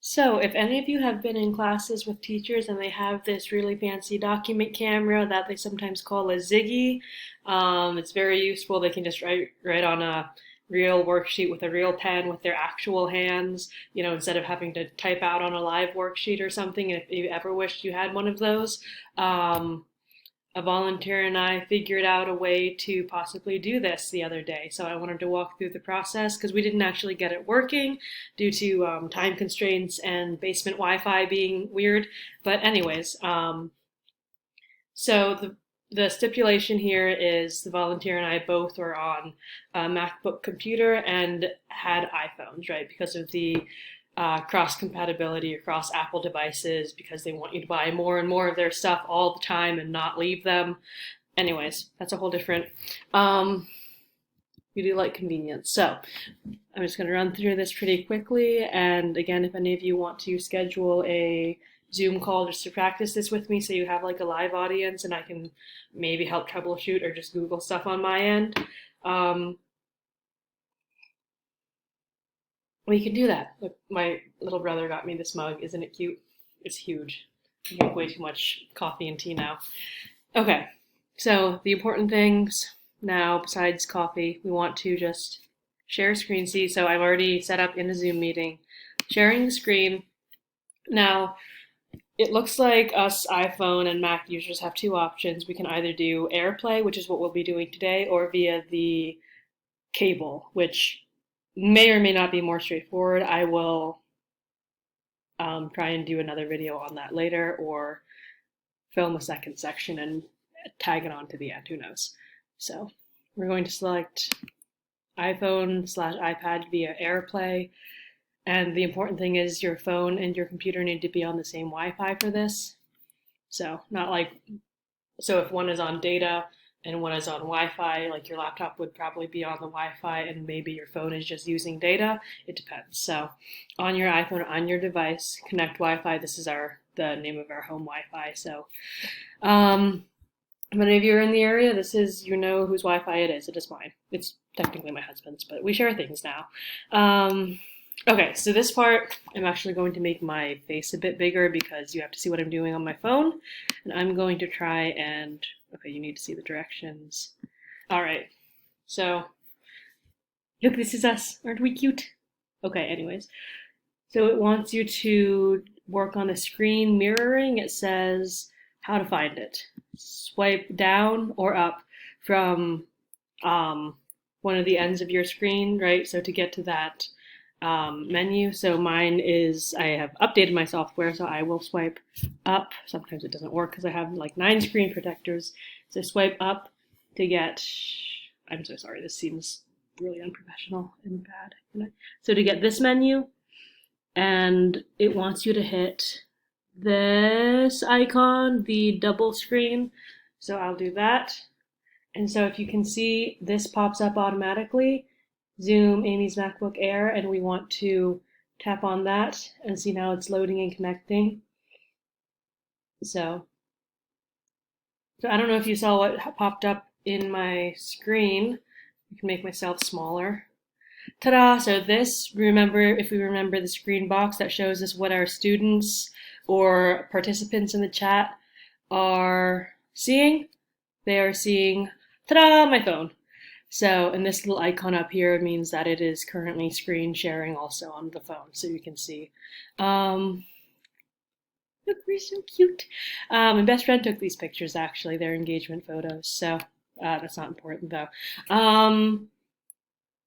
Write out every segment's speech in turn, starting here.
So, if any of you have been in classes with teachers and they have this really fancy document camera that they sometimes call a Ziggy, it's very useful. They can just write on a real worksheet with a real pen with their actual hands, instead of having to type out on a live worksheet or something. If you ever wished you had one of those, um, a volunteer and I figured out a way to possibly do this the other day. So I wanted to walk through the process because we didn't actually get it working due to time constraints and basement Wi-Fi being weird. But anyways, so the stipulation here is the volunteer and I both were on a MacBook computer and had iPhones, right? Because of the cross compatibility across Apple devices, because they want you to buy more and more of their stuff all the time and not leave them. Anyways, that's a whole different. We do like convenience. So I'm just going to run through this pretty quickly. And again, if any of you want to schedule a Zoom call just to practice this with me so you have like a live audience and I can maybe help troubleshoot or just Google stuff on my end, we can do that. Look, my little brother got me this mug. Isn't it cute? It's huge. I drink way too much coffee and tea now. Okay, so the important things now, besides coffee, we want to just share screen. See, so I've already set up in a Zoom meeting, sharing the screen. Now, it looks like us iPhone and Mac users have two options. We can either do AirPlay, which is what we'll be doing today, or via the cable, which may or may not be more straightforward. I will try and do another video on that later, or film a second section and tag it on to the end, who knows. So we're going to select iPhone/iPad via AirPlay. And the important thing is your phone and your computer need to be on the same Wi-Fi for this. So not like, so if one is on data and one is on Wi-Fi, like your laptop would probably be on the Wi-Fi and maybe your phone is just using data. It depends. So on your iPhone, on your device, connect Wi-Fi. This is the name of our home Wi-Fi. So many of you are in the area. This is, whose Wi-Fi it is. It is mine. It's technically my husband's, but we share things now. Okay, so this part, I'm actually going to make my face a bit bigger because you have to see what I'm doing on my phone. And I'm going to try and, okay, you need to see the directions. All right, so look, this is us. Aren't we cute? Okay, anyways. So it wants you to work on the screen mirroring. It says how to find it. Swipe down or up from one of the ends of your screen, right? So to get to that menu. So mine is, I have updated my software, so I will swipe up. Sometimes it doesn't work because I have like 9 screen protectors. So swipe up to get, I'm so sorry, this seems really unprofessional and bad. So to get this menu, and it wants you to hit this icon, the double screen. So I'll do that. And so if you can see, this pops up automatically. Zoom Amy's MacBook Air, and we want to tap on that and see now it's loading and connecting. So I don't know if you saw what popped up in my screen. I can make myself smaller. Ta-da! So this, if we remember the screen box that shows us what our students or participants in the chat are seeing, they are seeing, ta-da, my phone. So, and this little icon up here means that it is currently screen sharing also on the phone, so you can see. Look, we're so cute. My best friend took these pictures, actually. They're engagement photos, so that's not important, though.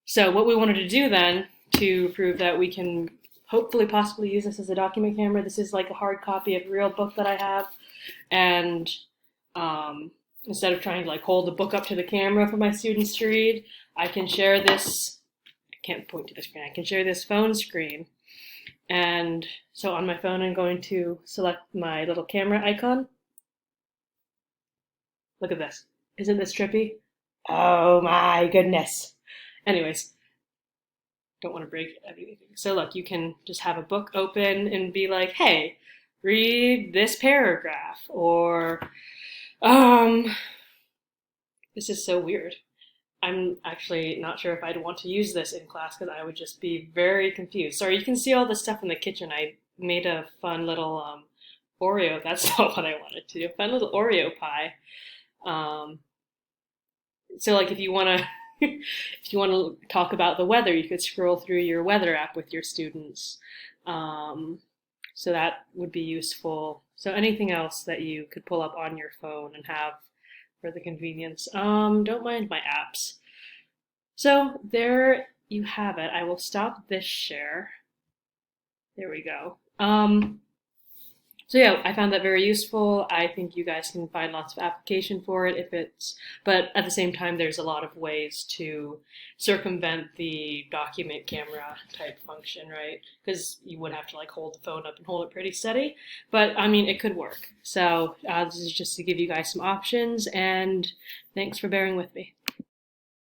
So what we wanted to do then, to prove that we can hopefully possibly use this as a document camera, this is like a hard copy of a real book that I have, and instead of trying to like hold the book up to the camera for my students to read, I can share this, I can't point to the screen, I can share this phone screen. And so on my phone, I'm going to select my little camera icon. Look at this. Isn't this trippy? Oh my goodness. Anyways, don't want to break anything. So look, you can just have a book open and be like, hey, read this paragraph, or this is so weird. I'm actually not sure if I'd want to use this in class because I would just be very confused. Sorry, you can see all the stuff in the kitchen. I made a fun little Oreo. That's not what I wanted to do. A fun little Oreo pie. Um, so like if you want to if you want to talk about the weather, you could scroll through your weather app with your students. Um, so that would be useful. So anything else that you could pull up on your phone and have for the convenience. Don't mind my apps. So there you have it. I will stop this share. There we go. So yeah, I found that very useful. I think you guys can find lots of application for it if it's, but at the same time, there's a lot of ways to circumvent the document camera type function, right? Because you would have to like hold the phone up and hold it pretty steady. But I mean, it could work. So this is just to give you guys some options, and thanks for bearing with me.